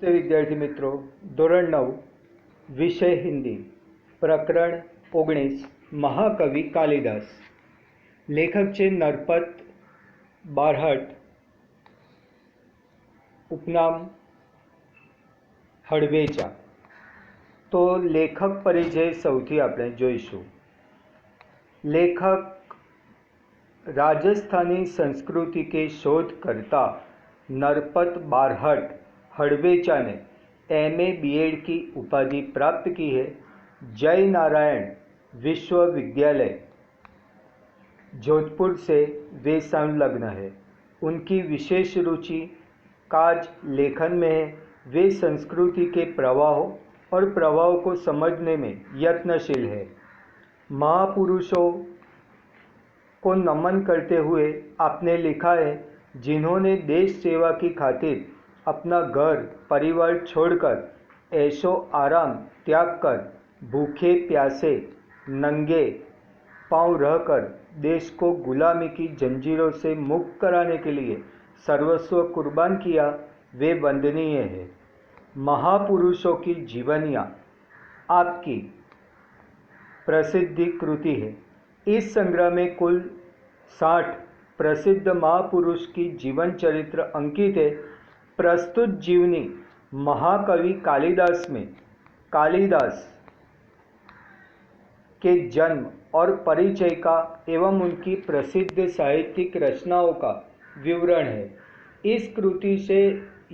नमस्ते विद्यार्थी मित्रों, धोरण 9 विषय हिंदी, प्रकरण 19 महाकवि कालिदास। लेखक छे नरपत बारहट, उपनाम हड़वेचा। तो लेखक परिचय सौथी આપણે જોઈશું। लेखक राजस्थानी संस्कृति के शोधकर्ता नरपत बारहट हड़वेचा ने M.A. B.Ed की उपाधि प्राप्त की है। जय नारायण विश्वविद्यालय जोधपुर से वे संलग्न है। उनकी विशेष रुचि काज लेखन में है। वे संस्कृति के प्रवाहों और प्रभाव को समझने में यत्नशील है। महापुरुषों को नमन करते हुए आपने लिखा है, जिन्होंने देश सेवा की खातिर अपना घर परिवार छोड़कर ऐशो आराम त्याग कर भूखे प्यासे नंगे पांव रहकर देश को गुलामी की जंजीरों से मुक्त कराने के लिए सर्वस्व कुर्बान किया, वे वंदनीय है। महापुरुषों की जीवनियाँ आपकी प्रसिद्ध कृति है। इस संग्रह में कुल 60 प्रसिद्ध महापुरुष की जीवन चरित्र अंकित है। प्रस्तुत जीवनी महाकवि कालिदास में कालिदास के जन्म और परिचय का एवं उनकी प्रसिद्ध साहित्यिक रचनाओं का विवरण है। इस कृति से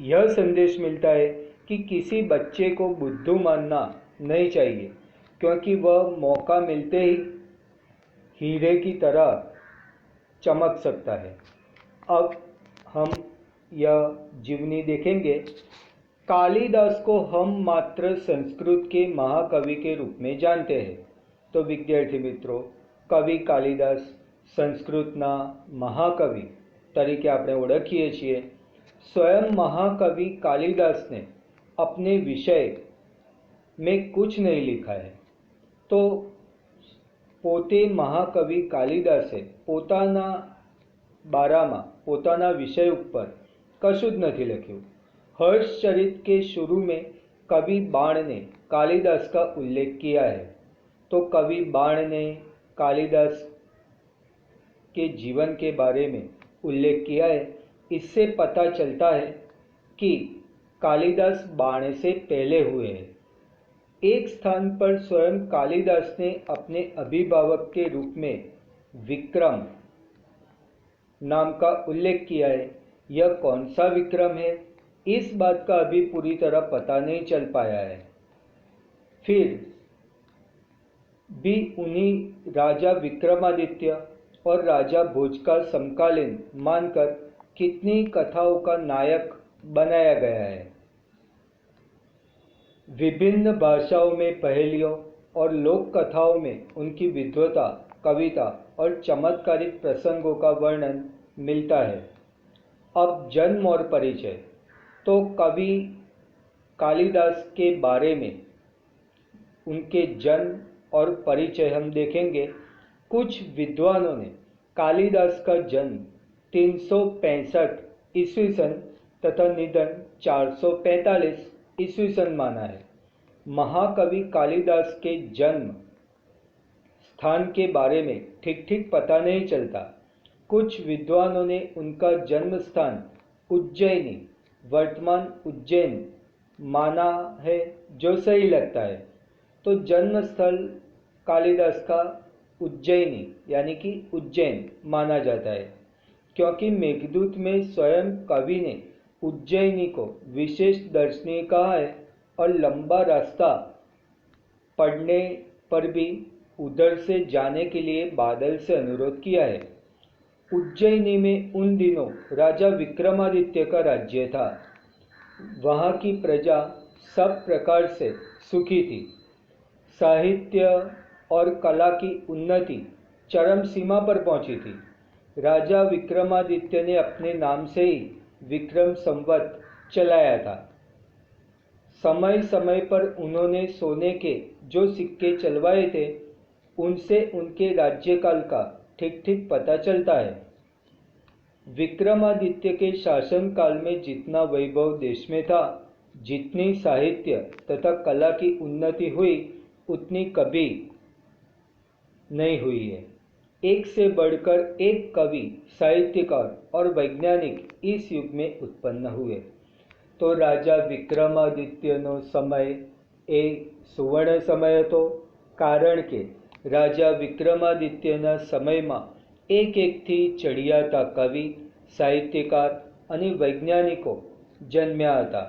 यह संदेश मिलता है कि किसी बच्चे को बुद्धू मानना नहीं चाहिए, क्योंकि वह मौका मिलते ही हीरे की तरह चमक सकता है। अब हम यह जीवनी देखेंगे। कालिदास को हम मात्र संस्कृत के महाकवि के रूप में जानते हैं। तो विद्यार्थी मित्रों, कवि कालिदास संस्कृतना महाकवि तरीके આપણે ઓળખીએ છીએ। स्वयं महाकवि कालिदास ने अपने विषय में कुछ नहीं लिखा है, तो પોતે મહાકવિ કાલિદાસે પોતાના બારામાં પોતાના વિષય ઉપર કશું જ નથી લખ્યું। हर्षचरित के शुरू में कवि बाण ने कालिदास का उल्लेख किया है। तो कवि बाण ने कालिदास के जीवन के बारे में उल्लेख किया है। इससे पता चलता है कि कालिदास बाण से पहले हुए हैं। एक स्थान पर स्वयं कालिदास ने अपने अभिभावक के रूप में विक्रम नाम का उल्लेख किया है। यह कौन सा विक्रम है, इस बात का अभी पूरी तरह पता नहीं चल पाया है। फिर भी उन्हीं राजा विक्रमादित्य और राजा भोज का समकालीन मानकर कितनी कथाओं का नायक बनाया गया है। विभिन्न भाषाओं में पहेलियों और लोक कथाओं में उनकी विद्वता, कविता और चमत्कारिक प्रसंगों का वर्णन मिलता है। अब जन्म और परिचय। तो कवि कालिदास के बारे में उनके जन्म और परिचय हम देखेंगे। कुछ विद्वानों ने कालिदास का जन्म 365 ईस्वी सन तथा निधन 445 ईस्वी सन माना है। महाकवि कालिदास के जन्म स्थान के बारे में ठीक ठीक पता नहीं चलता। कुछ विद्वानों ने उनका जन्म स्थान उज्जैनी वर्तमान उज्जैन माना है, जो सही लगता है। तो जन्म स्थल कालिदास का उज्जैनी यानी कि उज्जैन माना जाता है, क्योंकि मेघदूत में स्वयं कवि ने उज्जैनी को विशेष दर्शनीय कहा है और लंबा रास्ता पड़ने पर भी उधर से जाने के लिए बादल से अनुरोध किया है। उज्जैनी में उन दिनों राजा विक्रमादित्य का राज्य था। वहाँ की प्रजा सब प्रकार से सुखी थी। साहित्य और कला की उन्नति चरम सीमा पर पहुंची थी। राजा विक्रमादित्य ने अपने नाम से ही विक्रम संवत चलाया था। समय समय पर उन्होंने सोने के जो सिक्के चलवाए थे, उनसे उनके राज्यकाल का ठीक ठीक पता चलता है। विक्रमादित्य के शासन काल में जितना वैभव देश में था, जितनी साहित्य तथा कला की उन्नति हुई उतनी कभी नहीं हुई है। एक से बढ़कर एक कवि, साहित्यकार और वैज्ञानिक इस युग में उत्पन्न हुए। तो राजा विक्रमादित्यનો समय એ સુવર્ણ સમય હતો, કારણ કે રાજા વિક્રમાદિત્યના સમયમાં એક એકથી ચડિયાતા કવિ, સાહિત્યકાર અને વૈજ્ઞાનિકો જન્મ્યા હતા।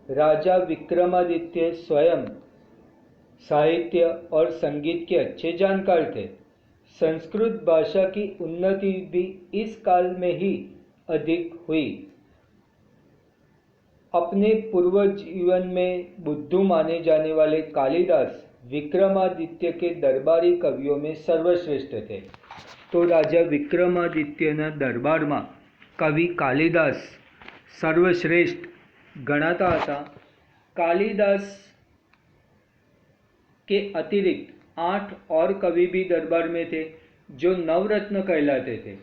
राजा विक्रमादित्य स्वयं साहित्य और संगीत के अच्छे जानकार थे। संस्कृत भाषा की उन्नति भी इस काल में ही अधिक हुई। अपने पूर्व जीवन में बुद्धू माने जाने वाले कालिदास विक्रमादित्य के दरबारी कवियों में सर्वश्रेष्ठ थे। तो राजा विक्रमादित्यના દરબારમાં કવિ કાલિદાસ સર્વશ્રેષ્ઠ गणाता था। कालिदास के अतिरिक्त 8 और कवि भी दरबार में थे जो नवरत्न कहलाते थे।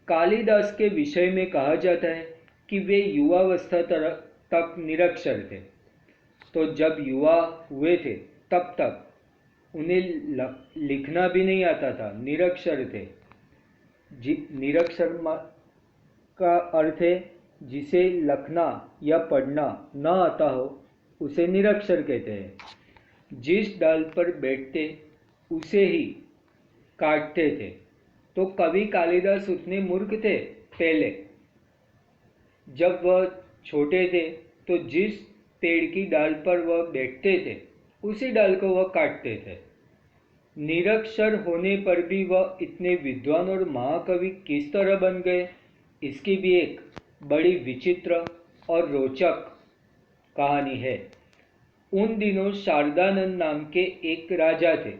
कालिदास के विषय में कहा जाता है कि वे युवावस्था तक निरक्षर थे। तो जब युवा हुए थे तब तक उन्हें लिखना भी नहीं आता था, निरक्षर थे। निरक्षर का अर्थ है जिसे लिखना या पढ़ना न आता हो उसे निरक्षर कहते हैं। जिस डाल पर बैठते उसे ही काटते थे। तो कवि कालिदास उतने मूर्ख थे पहले, जब वह छोटे थे तो जिस पेड़ की डाल पर वह बैठते थे उसी डाल को वह काटते थे। निरक्षर होने पर भी वह इतने विद्वान और महाकवि किस तरह बन गए, इसकी भी एक बड़ी विचित्र और रोचक कहानी है। उन दिनों शारदानंद नाम के एक राजा थे।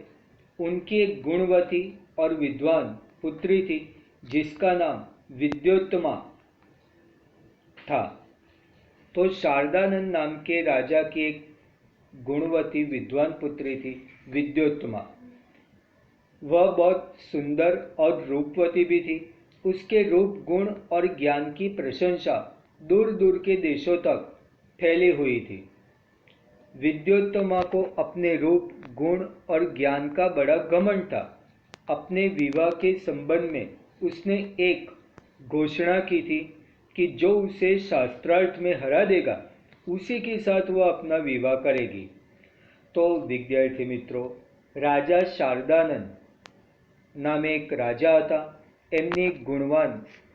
उनकी एक गुणवती और विद्वान पुत्री थी जिसका नाम विद्योत्तमा था। तो शारदानंद नाम के राजा की एक गुणवती विद्वान पुत्री थी विद्योत्तमा। वह बहुत सुंदर और रूपवती भी थी। उसके रूप, गुण और ज्ञान की प्रशंसा दूर दूर के देशों तक फैली हुई थी। विद्योत्तमा को अपने रूप, गुण और ज्ञान का बड़ा घमंड था। अपने विवाह के संबंध में उसने एक घोषणा की थी कि जो उसे शास्त्रार्थ में हरा देगा उसी के साथ वह अपना विवाह करेगी। तो विद्यार्थी मित्रों, राजा शारदानंद नामे एक राजा હતા। એમની એક ગુણવાન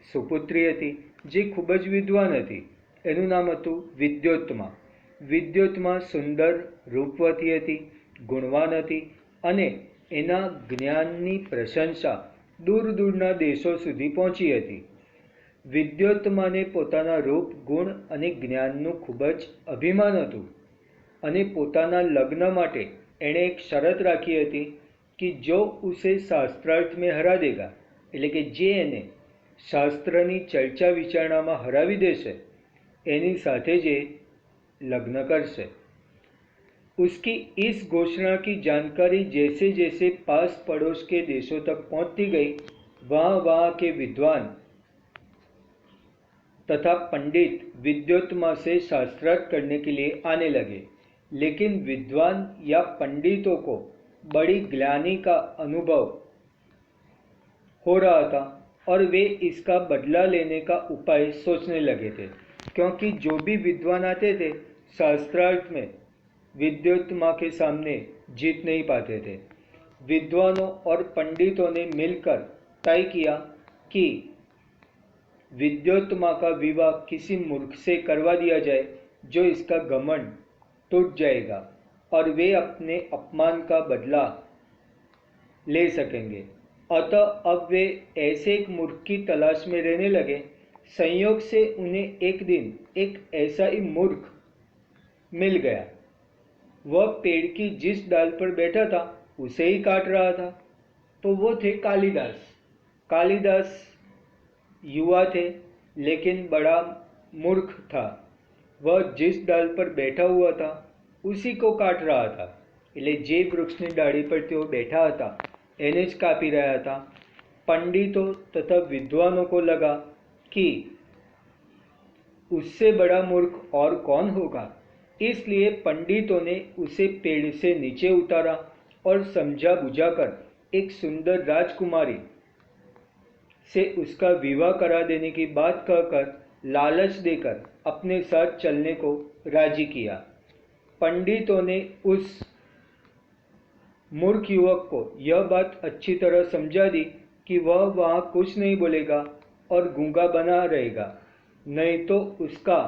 સુપુત્રી હતી જે ખૂબ જ વિદ્વાન હતી। એનું નામ હતું વિદ્યોત્તમા। વિદ્યોત્તમા સુંદર, રૂપવતી હતી, ગુણવાન હતી અને એના જ્ઞાનની પ્રશંસા દૂર દૂરના દેશો સુધી પહોંચી હતી। વિદ્યોત્તમાને પોતાના રૂપ, ગુણ અને જ્ઞાનનું ખૂબ જ અભિમાન હતું અને પોતાના લગ્ન માટે એણે એક શરત રાખી હતી कि जो उसे शास्त्रार्थ में हरा देगा, એટલે કે જે એને શાસ્ત્રની ચર્ચા વિચારણામાં હરાવી દેશે એની સાથે જે લગ્ન કરશે। उसकी इस घोषणा की जानकारी जैसे जैसे पास पड़ोस के देशों तक पहुंचती गई, वहाँ वहाँ के विद्वान तथा पंडित विद्योत्तमा से शास्त्रार्थ करने के लिए आने लगे। लेकिन विद्वान या पंडितों को बड़ी ग्लानि का अनुभव हो रहा था और वे इसका बदला लेने का उपाय सोचने लगे थे, क्योंकि जो भी विद्वान आते थे शास्त्रार्थ में विद्योत्तमा के सामने जीत नहीं पाते थे। विद्वानों और पंडितों ने मिलकर तय किया कि विद्योत्तमा का विवाह किसी मूर्ख से करवा दिया जाए जो इसका घमंड टूट जाएगा और वे अपने अपमान का बदला ले सकेंगे। अतः अब वे ऐसे एक मूर्ख की तलाश में रहने लगे। संयोग से उन्हें एक दिन एक ऐसा ही मूर्ख मिल गया। वह पेड़ की जिस डाल पर बैठा था उसे ही काट रहा था। तो वो थे कालिदास। कालिदास युवा थे लेकिन बड़ा मूर्ख था। वह जिस डाल पर बैठा हुआ था उसी को काट रहा था। એટલે જે વૃક્ષની ડાળી પર તેઓ બેઠા હતા એને જ કાપી રહ્યા હતા। पंडितों तथा विद्वानों को लगा कि उससे बड़ा मूर्ख और कौन होगा इसलिए पंडितों ने उसे पेड़ से नीचे उतारा और समझा बुझाकर एक सुंदर राजकुमारी से उसका विवाह करा देने की बात कहकर लालच देकर अपने साथ चलने को राजी किया। पंडितों ने उस मूर्ख युवक को यह बात अच्छी तरह समझा दी कि वह वहाँ कुछ नहीं बोलेगा और गूंगा बना रहेगा, नहीं तो उसका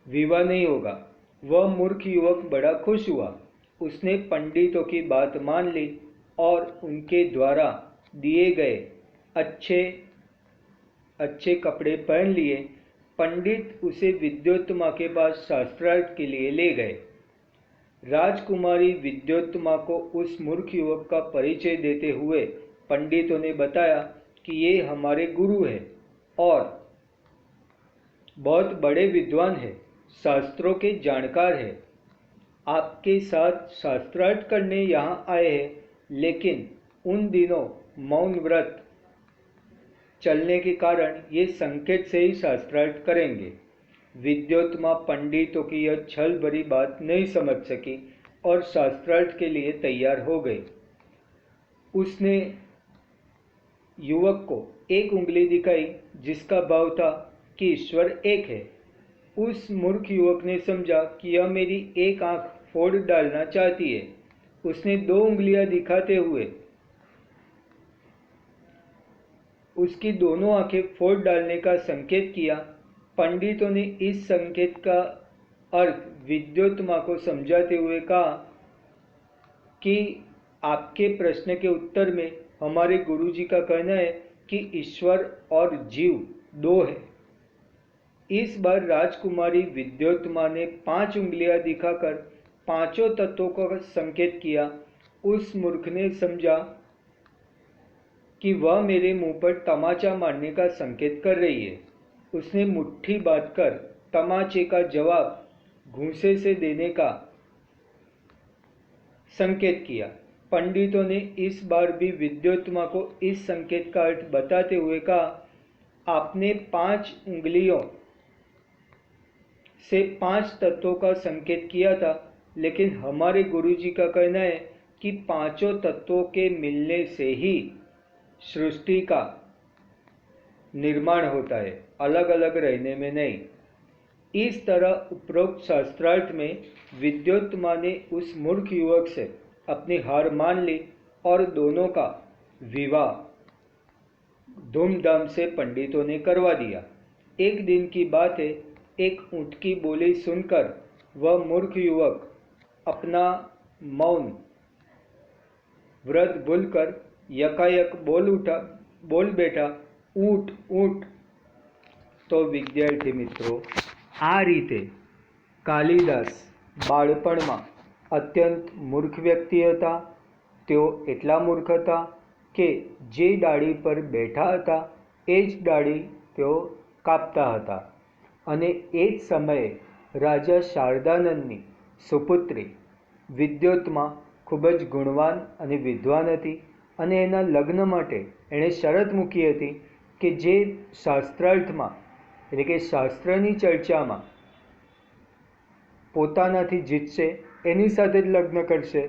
विवाह नहीं होगा। वह मूर्ख युवक बड़ा खुश हुआ। उसने पंडितों की बात मान ली और उनके द्वारा दिए गए अच्छे अच्छे कपड़े पहन लिए। पंडित उसे विद्योत्तमा के पास शास्त्रार्थ के लिए ले गए। राजकुमारी विद्योत्तमा को उस मूर्ख युवक का परिचय देते हुए पंडितों ने बताया कि ये हमारे गुरु हैं और बहुत बड़े विद्वान हैं, शास्त्रों के जानकार हैं। आपके साथ शास्त्रार्थ करने यहाँ आए हैं, लेकिन उन दिनों मौन व्रत चलने के कारण ये संकेत से ही शास्त्रार्थ करेंगे। विद्योत्तमा पंडितों की यह छल भरी बात नहीं समझ सकी और शास्त्रार्थ के लिए तैयार हो गई। उसने युवक को एक उंगली दिखाई जिसका भाव था कि ईश्वर एक है। उस मूर्ख युवक ने समझा कि यह मेरी एक आंख फोड़ डालना चाहती है। उसने दो उंगलियां दिखाते हुए उसकी दोनों आंखें फोड़ डालने का संकेत किया। पंडितों ने इस संकेत का अर्थ विद्योत्तमा को समझाते हुए कहा कि आपके प्रश्न के उत्तर में हमारे गुरुजी का कहना है कि ईश्वर और जीव दो है। इस बार राजकुमारी विद्योत्तमा ने 5 उंगलियां दिखाकर पांचों तत्वों का संकेत किया। उस मूर्ख ने समझा कि वह मेरे मुंह पर तमाचा मारने का संकेत कर रही है। उसने मुट्ठी बांधकर तमाचे का जवाब घूंसे से देने का संकेत किया। पंडितों ने इस बार भी विद्योत्तमा को इस संकेत का अर्थ बताते हुए कहा, आपने 5 उंगलियों से 5 तत्वों का संकेत किया था, लेकिन हमारे गुरुजी का कहना है कि पांचों तत्वों के मिलने से ही सृष्टि का निर्माण होता है, अलग अलग रहने में नहीं। इस तरह उपरोक्त शास्त्रार्थ में विद्योत्तमा ने उस मूर्ख युवक से अपनी हार मान ली और दोनों का विवाह धूमधाम से पंडितों ने करवा दिया। एक दिन की बात है, एक ऊँट की बोली सुनकर वह मूर्ख युवक अपना मौन व्रत भूलकर यकायक बोल बैठा, ऊँट ऊँट। तो विद्यार्थी મિત્રો, આ રીતે કાલિદાસ બાળપણમાં અત્યંત મૂર્ખ વ્યક્તિ હતા। તેઓ એટલા મૂર્ખ હતા કે જે ડાળી પર બેઠા હતા એ જ ડાળી તેઓ કાપતા હતા અને એ જ સમયે રાજા શારદાનંદની સુપુત્રી વિદ્યોત્તમા ખૂબ જ ગુણવાન અને વિદ્વાન હતી અને એના લગ્ન માટે એણે શરત મૂકી હતી કે જે શાસ્ત્રાર્થમાં એટલે કે શાસ્ત્રની ચર્ચામાં પોતાનાથી જીતશે એની સાથે જ લગ્ન કરશે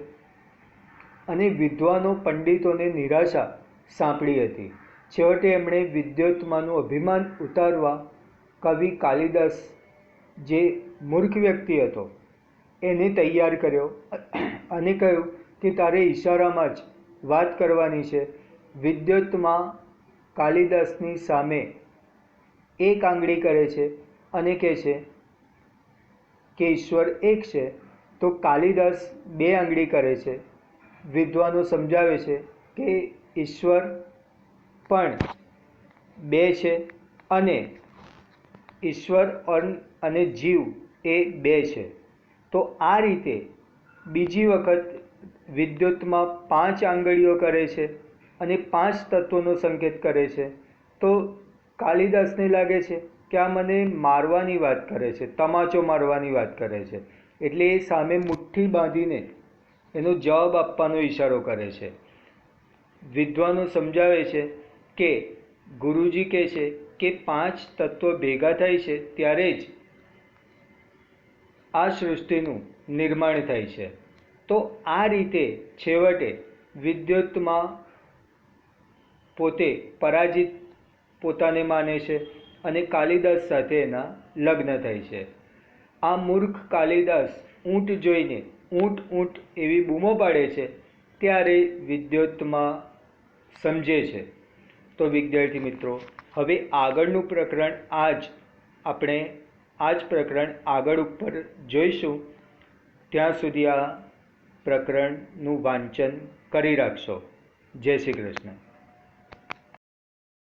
અને વિદ્વાનો પંડિતોને નિરાશા સાંપડી હતી। છેવટે એમણે વિદ્યોત્તમાનું અભિમાન ઉતારવા કવિ કાલિદાસ જે મૂર્ખ વ્યક્તિ હતો એને તૈયાર કર્યો અને કહ્યું કે તારે ઈશારામાં જ વાત કરવાની છે। વિદ્યોત્તમા કાલિદાસની સામે એક આંગળી કરે છે અને કહે છે કે ઈશ્વર એક છે, તો કાલિદાસ 2 આંગળી કરે છે। વિદ્વાનો સમજાવે છે કે ઈશ્વર પણ 2 છે અને ઈશ્વર અને જીવ એ 2 છે। તો આ રીતે બીજી વખત વિદ્યોત્તમા 5 આંગળીઓ કરે છે અને 5 તત્વોનો સંકેત કરે છે। તો કાલિદાસને લાગે છે કે આ મને મારવાની વાત કરે છે, તમાચો મારવાની વાત કરે છે, એટલે એ સામે મુઠ્ઠી બાંધીને એનો જવાબ આપવાનો ઈશારો કરે છે। વિદ્વાનો સમજાવે છે કે ગુરુજી કહે છે કે 5 તત્વો ભેગા થાય છે ત્યારે જ આ સૃષ્ટિનું નિર્માણ થાય છે. તો આ રીતે છેવટે વિદ્યુતમાં પોતે પરાજિત પોતાને માને છે અને કાલિદાસ સાથે એના લગ્ન થાય છે. આ મૂર્ખ કાલિદાસ ઊંટ જોઈને ઊંટ ઊંટ એવી બૂમો પાડે છે, ત્યારે વિદ્યુતમાં સમજે છે. તો વિદ્યાર્થી મિત્રો, હવે આગળનું પ્રકરણ આપણે આ જ પ્રકરણ આગળ ઉપર જોઈશું. ત્યાં સુધી આ પ્રકરણનું વાંચન કરી રાખશો. જય શ્રી કૃષ્ણ.